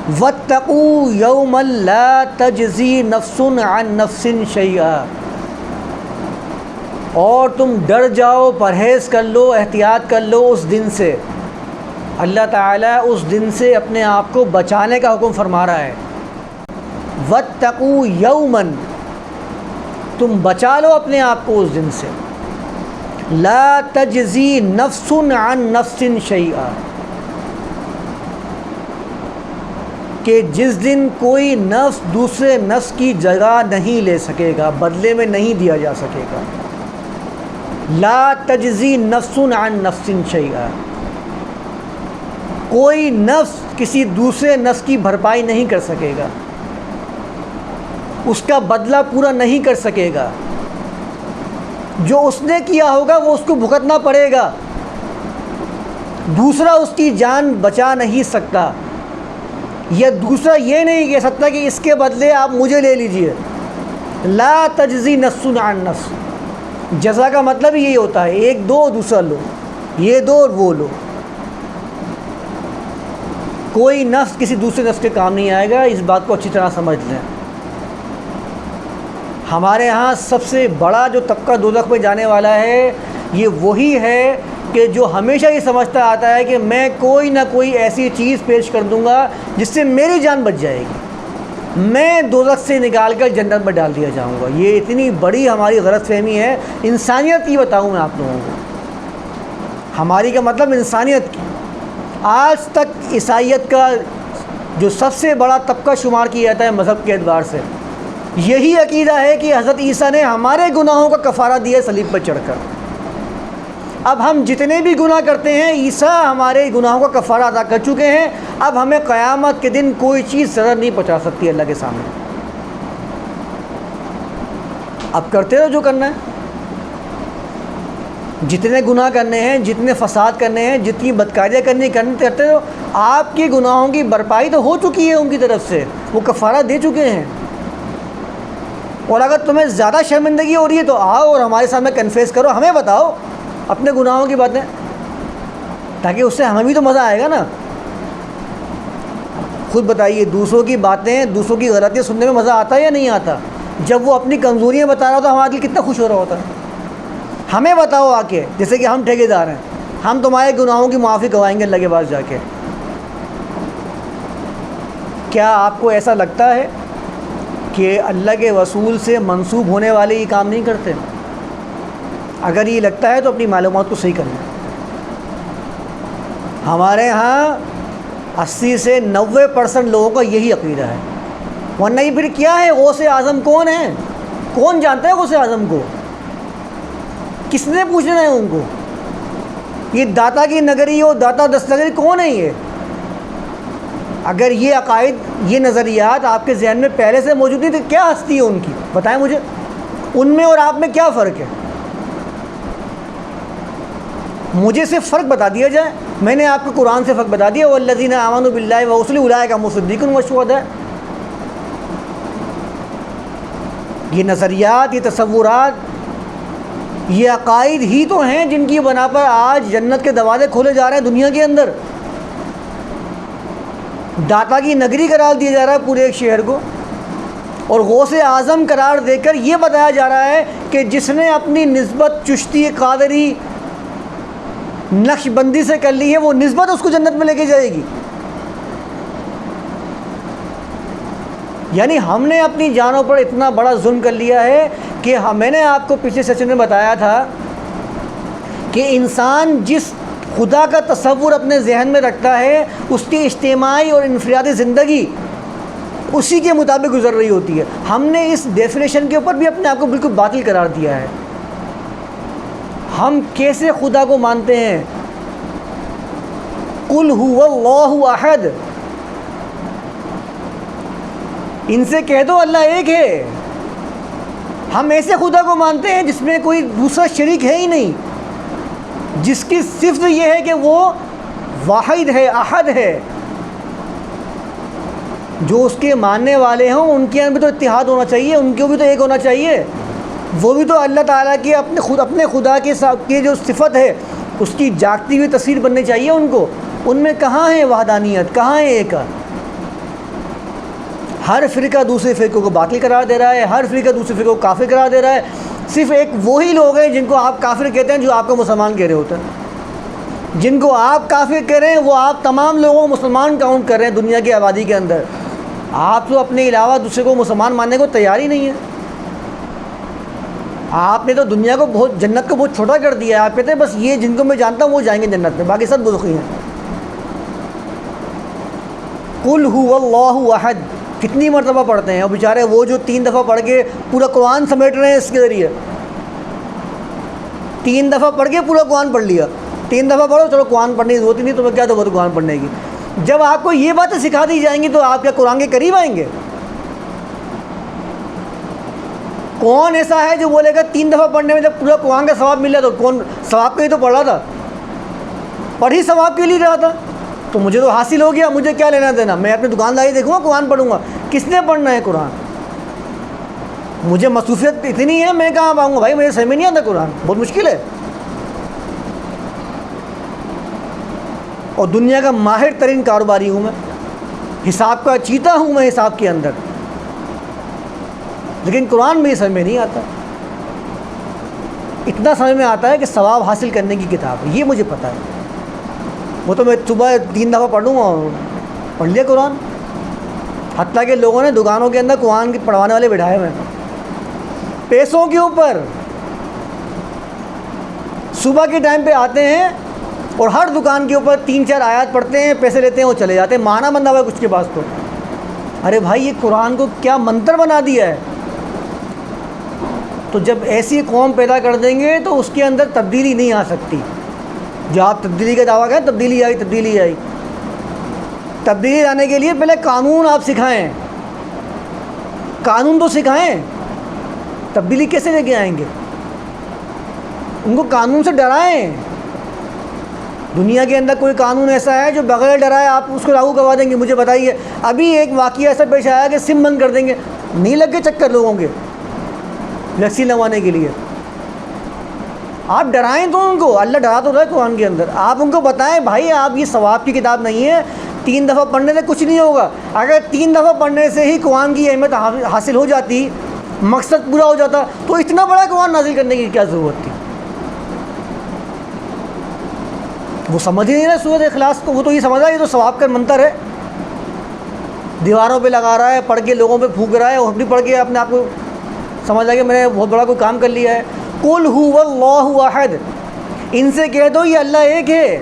واتقوا یوما لا تجزی نفس عن نفس شیئا، اور تم ڈر جاؤ، پرہیز کر لو، احتیاط کر لو اس دن سے۔ اللہ تعالیٰ اس دن سے اپنے آپ کو بچانے کا حکم فرما رہا ہے۔ واتقوا یوما، تم بچا لو اپنے آپ کو اس دن سے، لا تجزی نفس عن نفس شیئا، کہ جس دن کوئی نفس دوسرے نفس کی جگہ نہیں لے سکے گا، بدلے میں نہیں دیا جا سکے گا۔ لا تجزی نفس عن نفس شیئا، کوئی نفس کسی دوسرے نفس کی بھرپائی نہیں کر سکے گا، اس کا بدلہ پورا نہیں کر سکے گا۔ جو اس نے کیا ہوگا وہ اس کو بھگتنا پڑے گا، دوسرا اس کی جان بچا نہیں سکتا، یا دوسرا یہ نہیں کہہ سکتا کہ اس کے بدلے آپ مجھے لے لیجئے۔ لا تجزی نفس عن نفس، جزا کا مطلب یہی ہوتا ہے، ایک دو دوسرا لو، یہ دو اور وہ لو۔ کوئی نفس کسی دوسرے نفس کے کام نہیں آئے گا، اس بات کو اچھی طرح سمجھ لیں۔ ہمارے ہاں سب سے بڑا جو طبقہ دوزخ میں جانے والا ہے یہ وہی ہے کہ جو ہمیشہ یہ سمجھتا آتا ہے کہ میں کوئی نہ کوئی ایسی چیز پیش کر دوں گا جس سے میری جان بچ جائے گی، میں دوزخ سے نکال کر جنت میں ڈال دیا جاؤں گا۔ یہ اتنی بڑی ہماری غلط فہمی ہے، انسانیت کی بتاؤں میں آپ لوگوں کو، ہماری کا مطلب انسانیت کی۔ آج تک عیسائیت کا جو سب سے بڑا طبقہ شمار کیا جاتا ہے مذہب کے اعتبار سے، یہی عقیدہ ہے کہ حضرت عیسیٰ نے ہمارے گناہوں کا کفارہ دیا صلیب پر چڑھ کر۔ اب ہم جتنے بھی گناہ کرتے ہیں عیسیٰ ہمارے گناہوں کا کفارہ ادا کر چکے ہیں، اب ہمیں قیامت کے دن کوئی چیز ضرر نہیں پہنچا سکتی اللہ کے سامنے۔ اب کرتے رہو جو کرنا ہے، جتنے گناہ کرنے ہیں، جتنے فساد کرنے ہیں، جتنی بدکاریاں کرتے رہو، آپ کے گناہوں کی بھرپائی تو ہو چکی ہے ان کی طرف سے، وہ کفارہ دے چکے ہیں۔ اور اگر تمہیں زیادہ شرمندگی ہو رہی ہے تو آؤ اور ہمارے سامنے کنفیس کرو، ہمیں بتاؤ اپنے گناہوں کی باتیں، تاکہ اس سے ہمیں بھی تو مزہ آئے گا نا۔ خود بتائیے، دوسروں کی باتیں، دوسروں کی غلطیاں سننے میں مزہ آتا ہے یا نہیں آتا؟ جب وہ اپنی کمزوریاں بتا رہا ہوتا ہمارے لیے کتنا خوش ہو رہا ہوتا ہے۔ ہمیں بتاؤ آ کے، جیسے کہ ہم ٹھیکے دار ہیں، ہم تمہارے گناہوں کی معافی کروائیں گے اللہ کے پاس جا کے۔ کیا آپ کو ایسا لگتا ہے کہ اللہ کے رسول سے منسوب ہونے والے یہ کام نہیں کرتے؟ اگر یہ لگتا ہے تو اپنی معلومات کو صحیح کرنا۔ ہمارے ہاں 80 سے 90% لوگوں کا یہی عقیدہ ہے، ورنہ یہ پھر کیا ہے؟ غوث اعظم کون ہے؟ کون جانتا ہے غوث اعظم کو؟ کس نے پوچھنا ہے ان کو؟ یہ داتا کی نگری اور داتا دستگری کون ہے یہ؟ اگر یہ عقائد، یہ نظریات آپ کے ذہن میں پہلے سے موجود نہیں تو کیا ہستی ہے ان کی؟ بتائیں مجھے، ان میں اور آپ میں کیا فرق ہے؟ مجھے صرف فرق بتا دیا جائے، میں نے آپ کو قرآن سے فرق بتا دیا، والذین آمنوا باللہ ورسلہ اولئک هم الصدیقون والشہداء۔ یہ نظریات، یہ تصورات، یہ عقائد ہی تو ہیں جن کی بنا پر آج جنت کے دروازے کھولے جا رہے ہیں دنیا کے اندر۔ داتا کی نگری قرار دیا جا رہا ہے پورے ایک شہر کو، اور غوث اعظم قرار دے کر یہ بتایا جا رہا ہے کہ جس نے اپنی نسبت چشتی، قادری، نقش بندی سے کر لی ہے وہ نسبت اس کو جنت میں لے کے جائے گی۔ یعنی ہم نے اپنی جانوں پر اتنا بڑا ظلم کر لیا ہے کہ میں نے آپ کو پچھلے سیشن میں بتایا تھا کہ انسان جس خدا کا تصور اپنے ذہن میں رکھتا ہے اس کی اجتماعی اور انفرادی زندگی اسی کے مطابق گزر رہی ہوتی ہے۔ ہم نے اس ڈیفینیشن کے اوپر بھی اپنے آپ کو بالکل باطل قرار دیا ہے۔ ہم کیسے خدا کو مانتے ہیں؟ قل هو اللہ احد، ان سے کہہ دو اللہ ایک ہے۔ ہم ایسے خدا کو مانتے ہیں جس میں کوئی دوسرا شریک ہے ہی نہیں، جس کی صفت یہ ہے کہ وہ واحد ہے، احد ہے۔ جو اس کے ماننے والے ہوں ان کے اندر بھی تو اتحاد ہونا چاہیے، ان کو بھی تو ایک ہونا چاہیے، وہ بھی تو اللہ تعالیٰ کی اپنے خدا کے ساتھ کی جو صفت ہے اس کی جاگتی ہوئی تصویر بننی چاہیے ان کو۔ ان میں کہاں ہے وحدانیت، کہاں ہے ایک؟ ہر فرقہ دوسرے فرقوں کو باطل قرار دے رہا ہے، ہر فرقہ دوسرے فرقوں کو کافر قرار دے رہا ہے. صرف ایک وہی لوگ ہیں جن کو آپ کافر کہتے ہیں جو آپ کو مسلمان کہہ رہے ہوتے ہیں. جن کو آپ کافر کہہ رہے ہیں وہ آپ تمام لوگوں کو مسلمان کاؤنٹ کر رہے ہیں دنیا کی آبادی کے اندر. آپ تو اپنے علاوہ دوسرے کو مسلمان ماننے کو تیار ہی نہیں ہے. آپ نے تو دنیا کو بہت، جنت کو بہت چھوٹا کر دیا ہے. آپ کہتے ہیں بس یہ جن کو میں جانتا ہوں وہ جائیں گے جنت میں، باقی سب دوزخی ہیں. قل هو اللہ احد کتنی مرتبہ پڑھتے ہیں، اور بیچارے وہ جو 3 دفعہ پڑھ کے پورا قرآن سمیٹ رہے ہیں اس کے ذریعے. 3 دفعہ پڑھ کے پورا قرآن پڑھ لیا. 3 دفعہ پڑھو چلو قرآن پڑھنے کی ضرورت ہی نہیں، تمہیں کیا ضرورت قرآن پڑھنے کی. جب آپ کو یہ باتیں سکھا دی جائیں گی تو آپ کیا قرآن کے قریب آئیں گے؟ کون ایسا ہے جو بولے گا 3 دفعہ پڑھنے میں جب پورا قرآن کا ثواب مل رہا تو کون ثواب کے لیے تو پڑھ رہا تھا، پڑھ ہی ثواب کے لیے رہا تھا، تو مجھے تو حاصل ہو گیا، مجھے کیا لینا دینا، میں اپنی دکانداری دیکھوں گا قرآن پڑھوں گا. کس نے پڑھنا ہے قرآن؟ مجھے مصروفیت اتنی ہے میں کہاں پاؤں گا بھائی، مجھے سمجھ میں نہیں آتا قرآن، بہت مشکل ہے. اور دنیا کا ماہر ترین کاروباری ہوں میں، حساب کا چیتا ہوں میں حساب کے اندر، لیکن قرآن میں یہ سمجھ میں نہیں آتا. اتنا سمجھ میں آتا ہے کہ ثواب حاصل کرنے کی کتاب ہے، یہ مجھے پتہ ہے. وہ تو میں صبح 3 دفعہ پڑھ لوں گا اور پڑھ لیا قرآن. حتیٰ کہ لوگوں نے دکانوں کے اندر قرآن کی پڑھوانے والے بٹھائے ہوئے ہیں پیسوں کے اوپر. صبح کے ٹائم پہ آتے ہیں اور ہر دکان کے اوپر 3-4 آیات پڑھتے ہیں، پیسے لیتے ہیں، وہ چلے جاتے ہیں. معنی بندہ ہوا ہے کچھ کے پاس تو. ارے بھائی یہ قرآن کو کیا منتر بنا دیا ہے. تو جب ایسی قوم پیدا کر دیں گے تو اس کے اندر تبدیلی نہیں آ سکتی. جو آپ تبدیلی کا دعویٰ کریں تبدیلی آئی تبدیلی آئی، تبدیلی لانے کے لیے پہلے قانون آپ سکھائیں، قانون تو سکھائیں. تبدیلی کیسے لے کے آئیں گے؟ ان کو قانون سے ڈرائیں. دنیا کے اندر کوئی قانون ایسا ہے جو بغیر ڈرائے آپ اس کو لاگو کروا دیں گے؟ مجھے بتائیے. ابھی ایک واقعہ ایسا پیش آیا کہ سم بند کر دیں گے، نہیں لگ کے چکر لوگوں کے ویکسین لگوانے کے لیے. آپ ڈرائیں تو ان کو، اللہ ڈرا تو رہا ہے قرآن کے اندر. آپ ان کو بتائیں بھائی آپ یہ ثواب کی کتاب نہیں ہے، 3 دفعہ پڑھنے سے کچھ نہیں ہوگا. اگر 3 دفعہ پڑھنے سے ہی قرآن کی اہمیت حاصل ہو جاتی، مقصد پورا ہو جاتا، تو اتنا بڑا قرآن نازل کرنے کی کیا ضرورت تھی؟ وہ سمجھ ہی نہیں رہا سورۃ اخلاص کو. وہ تو یہ سمجھ رہا ہے یہ تو ثواب کا منتر ہے، دیواروں پہ لگا رہا ہے، پڑھ کے لوگوں پہ پھونک رہا ہے، اور بھی پڑھ کے اپنے آپ کو سمجھ رہا ہے کہ میں نے بہت بڑا کوئی کام کر لیا ہے. قل هو اللہ احد، ان سے کہہ دو یہ اللہ ایک ہے.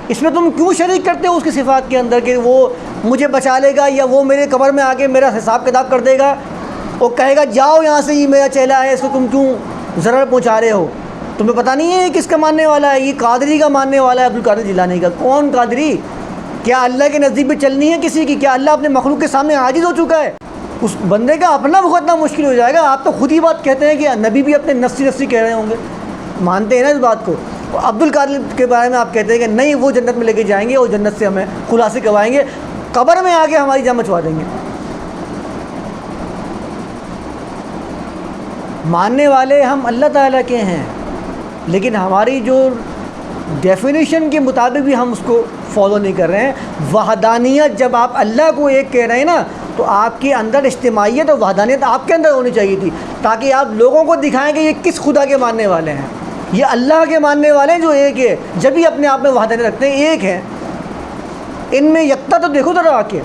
اس میں تم کیوں شریک کرتے ہو اس کی صفات کے اندر کہ وہ مجھے بچا لے گا یا وہ میرے قبر میں آ کے میرا حساب کتاب کر دے گا اور کہے گا جاؤ یہاں سے، یہ میرا چیلا ہے، اس کو تم کیوں ضرر پہنچا رہے ہو؟ تمہیں پتہ نہیں ہے یہ کس کا ماننے والا ہے؟ یہ قادری کا ماننے والا ہے، عبدالقادر جیلانی کا. کون قادری؟ کیا اللہ کے نزدیک بھی چلنی ہے کسی کی؟ کیا اللہ اپنے مخلوق کے سامنے عاجز ہو چکا ہے؟ اس بندے کا اپنا بھگتنا مشکل ہو جائے گا. آپ تو خود ہی بات کہتے ہیں کہ نبی بھی اپنے نفسی کہہ رہے ہوں گے، مانتے ہیں نا اس بات کو. عبدالقادر کے بارے میں آپ کہتے ہیں کہ نہیں وہ جنت میں لے کے جائیں گے اور جنت سے ہمیں خلاصے کروائیں گے، قبر میں آ کے ہماری جان مچوا دیں گے. ماننے والے ہم اللہ تعالیٰ کے ہیں، لیکن ہماری جو ڈیفینیشن کے مطابق بھی ہم اس کو فالو نہیں کر رہے ہیں. وحدانیت، جب آپ اللہ کو ایک کہہ رہے ہیں نا تو آپ کے اندر اجتماعیت اور وحدانیت آپ کے اندر ہونی چاہیے تھی، تاکہ آپ لوگوں کو دکھائیں کہ یہ کس خدا کے ماننے والے ہیں. یہ اللہ کے ماننے والے ہیں جو ایک ہے، جب بھی اپنے آپ میں وحدانیت رکھتے ہیں ایک ہے. ان میں یکتا تو دیکھو ذرا آ کے.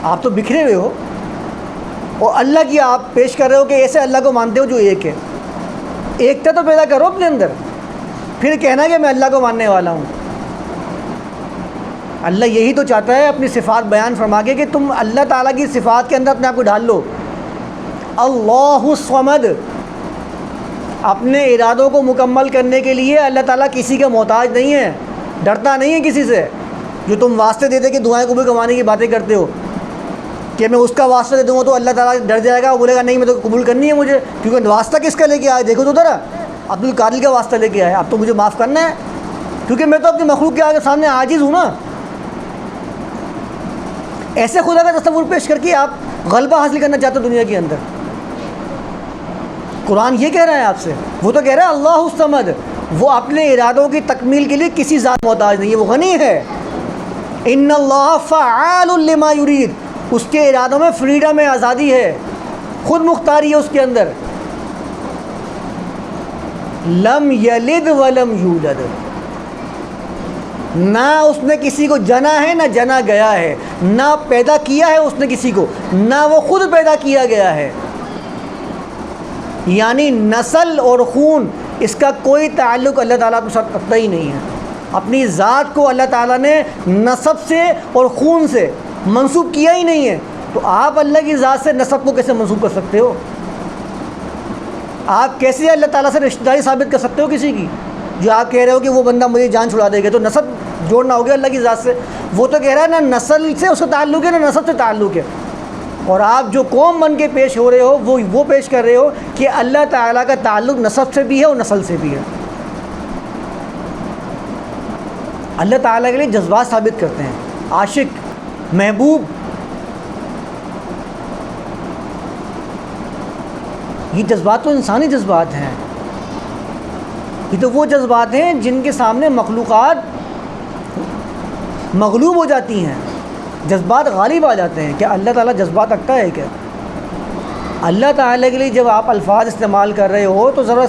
آپ تو بکھرے ہوئے ہو اور اللہ کی آپ پیش کر رہے ہو کہ ایسے اللہ کو مانتے ہو جو ایک ہے. ایکتا تو پیدا کرو اپنے اندر، پھر کہنا کہ میں اللہ کو ماننے والا ہوں. اللہ یہی تو چاہتا ہے اپنی صفات بیان فرما کے کہ تم اللہ تعالیٰ کی صفات کے اندر اپنے آپ کو ڈال لو. اللہ الصمد، اپنے ارادوں کو مکمل کرنے کے لیے اللہ تعالیٰ کسی کا محتاج نہیں ہے، ڈرتا نہیں ہے کسی سے. جو تم واسطے دے دے کہ دعائیں قبول کروانے کی باتیں کرتے ہو کہ میں اس کا واسطہ دے دوں گا تو اللہ تعالیٰ ڈر جائے گا، وہ بولے گا نہیں میں تو قبول کرنی ہے مجھے، کیونکہ واسطہ کس کا لے کے آئے دیکھو تو ذرا، عبدالقادر کا واسطہ لے کے آئے. اب تو مجھے معاف کرنا ہے کیونکہ میں تو اپنی مخلوق کے آگے سامنے عاجز ہوں نا. ایسے خدا کا تصور پیش کر کے آپ غلبہ حاصل کرنا چاہتے ہو دنیا کے اندر. قرآن یہ کہہ رہا ہے آپ سے، وہ تو کہہ رہا ہے اللہ الصمد، وہ اپنے ارادوں کی تکمیل کے لیے کسی ذات محتاج نہیں ہے، وہ غنی ہے. ان اللہ فعال لما یرید، اس کے ارادوں میں فریڈم ہے، آزادی ہے، خود مختاری ہے اس کے اندر. لم یلد ولم یولد، نہ اس نے کسی کو جنا ہے نہ جنا گیا ہے، نہ پیدا کیا ہے اس نے کسی کو، نہ وہ خود پیدا کیا گیا ہے. یعنی نسل اور خون اس کا کوئی تعلق اللہ تعالیٰ کے ساتھ رکھتا ہی نہیں ہے. اپنی ذات کو اللہ تعالیٰ نے نسب سے اور خون سے منسوب کیا ہی نہیں ہے، تو آپ اللہ کی ذات سے نسب کو کیسے منسوب کر سکتے ہو؟ آپ کیسے اللہ تعالیٰ سے رشتہ داری ثابت کر سکتے ہو کسی کی؟ جو آپ کہہ رہے ہو کہ وہ بندہ مجھے جان چھڑا دے گا، تو نسب جوڑنا ہو گیا اللہ کی ذات سے. وہ تو کہہ رہا ہے نہ نسل سے اس کا تعلق ہے نہ نسب سے تعلق ہے. اور آپ جو قوم بن کے پیش ہو رہے ہو وہ پیش کر رہے ہو کہ اللہ تعالیٰ کا تعلق نسب سے بھی ہے اور نسل سے بھی ہے. اللہ تعالیٰ کے لیے جذبات ثابت کرتے ہیں، عاشق، محبوب. یہ جذبات تو انسانی جذبات ہیں، یہ تو وہ جذبات ہیں جن کے سامنے مخلوقات مغلوب ہو جاتی ہیں، جذبات غالب آ جاتے ہیں. کیا اللہ تعالیٰ جذبات رکھتا ہے کیا؟ اللہ تعالیٰ کے لیے جب آپ الفاظ استعمال کر رہے ہو تو ذرا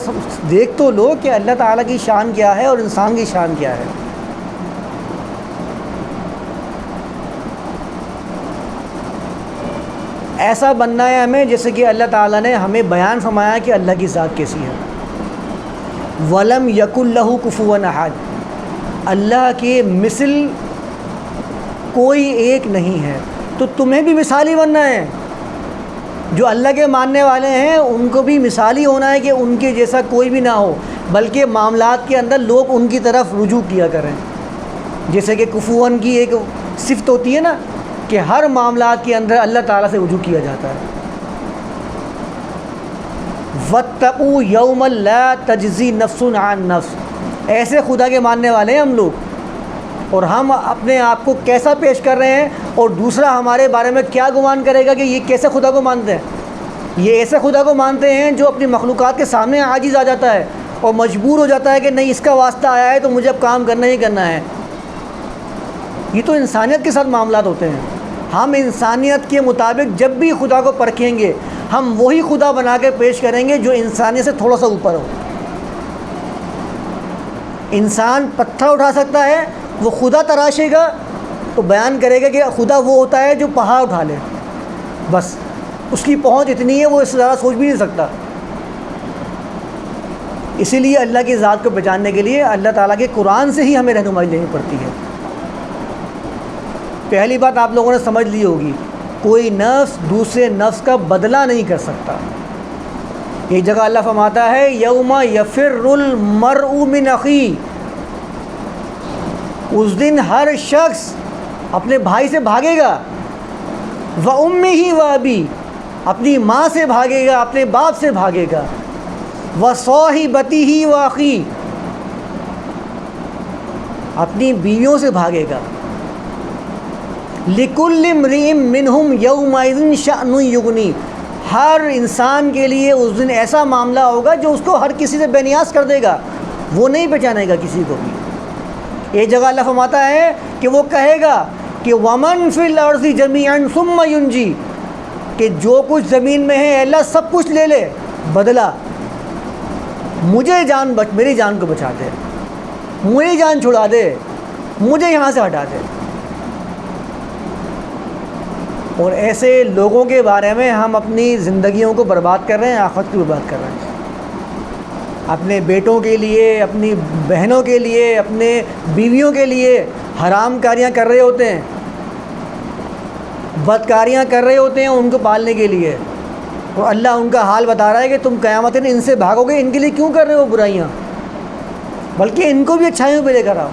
دیکھ تو لو کہ اللہ تعالیٰ کی شان کیا ہے اور انسان کی شان کیا ہے. ایسا بننا ہے ہمیں جیسے کہ اللہ تعالیٰ نے ہمیں بیان فرمایا کہ اللہ کی ذات کیسی ہے. وَلَمْ يَكُنْ لَهُ كُفُوًا أَحَدٌ، اللہ کے مثل کوئی ایک نہیں ہے. تو تمہیں بھی مثالی بننا ہے. جو اللہ کے ماننے والے ہیں ان کو بھی مثالی ہونا ہے کہ ان کے جیسا کوئی بھی نہ ہو، بلکہ معاملات کے اندر لوگ ان کی طرف رجوع کیا کریں. جیسے کہ کفواً کی ایک صفت ہوتی ہے نا کہ ہر معاملات کے اندر اللہ تعالیٰ سے رجوع کیا جاتا ہے. وَاتَّقُوا يَوْمًا لَا تَجْزِي نَفْسٌ عَن نَفْسٍ، ایسے خدا کے ماننے والے ہیں ہم لوگ. اور ہم اپنے آپ کو کیسا پیش کر رہے ہیں اور دوسرا ہمارے بارے میں کیا گمان کرے گا کہ یہ کیسے خدا کو مانتے ہیں. یہ ایسے خدا کو مانتے ہیں جو اپنی مخلوقات کے سامنے عاجز آ جاتا ہے اور مجبور ہو جاتا ہے کہ نہیں اس کا واسطہ آیا ہے تو مجھے اب کام کرنا ہی کرنا ہے. یہ تو انسانیت کے ساتھ معاملات ہوتے ہیں. ہم انسانیت کے مطابق جب بھی خدا کو پرکھیں گے ہم وہی خدا بنا کے پیش کریں گے جو انسانیت سے تھوڑا سا اوپر ہو. انسان پتھر اٹھا سکتا ہے، وہ خدا تراشے گا تو بیان کرے گا کہ خدا وہ ہوتا ہے جو پہاڑ اٹھا لے. بس اس کی پہنچ اتنی ہے، وہ اس سے زیادہ سوچ بھی نہیں سکتا. اسی لیے اللہ کی ذات کو پہچاننے کے لیے اللہ تعالیٰ کے قرآن سے ہی ہمیں رہنمائی لینی پڑتی ہے. پہلی بات آپ لوگوں نے سمجھ لی ہوگی، کوئی نفس دوسرے نفس کا بدلہ نہیں کر سکتا. ایک جگہ اللہ فرماتا ہے یوم یفر المرء من اخیہ، اس دن ہر شخص اپنے بھائی سے بھاگے گا. وَأُمِّهِ وَأَبِيهِ، اپنی ماں سے بھاگے گا، اپنے باپ سے بھاگے گا. وَصَاحِبَتِهِ وَأَخِيهِ، اپنی بیویوں سے بھاگے گا. لِكُلِّ امْرِئٍ مِّنْهُمْ يَوْمَئِذٍ شَأْنٌ يُغْنِيهِ، ہر انسان کے لیے اس دن ایسا معاملہ ہوگا جو اس کو ہر کسی سے بے نیاز کر دے گا، وہ نہیں پہچانے گا کسی کو بھی. ایک جگہ اللہ فرماتا ہے کہ وہ کہے گا کہ وَمَن فِي الْأَرْضِ جَمِيعًا ثُمَّ يُنْجِي، کہ جو کچھ زمین میں ہے اللہ سب کچھ لے لے بدلہ، مجھے میری جان کو بچا دے، میری جان چھڑا دے، مجھے یہاں سے ہٹا دے. اور ایسے لوگوں کے بارے میں ہم اپنی زندگیوں کو برباد کر رہے ہیں، آخرت کی برباد کر رہے ہیں. اپنے بیٹوں کے لیے، اپنی بہنوں کے لیے، اپنے بیویوں کے لیے حرام کاریاں کر رہے ہوتے ہیں، بدکاریاں کر رہے ہوتے ہیں ان کو پالنے کے لیے. اور اللہ ان کا حال بتا رہا ہے کہ تم قیامت دن ان سے بھاگو گے، ان کے لیے کیوں کر رہے ہو برائیاں، بلکہ ان کو بھی اچھائیوں پہ لے کر آؤ.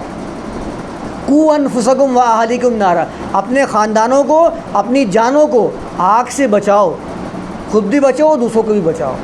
قُوا أَنفُسَكُمْ وَأَهْلِيكُمْ نَارًا، اپنے خاندانوں کو، اپنی جانوں کو آگ سے بچاؤ، خود بھی بچو دوسروں کو بھی بچاؤ.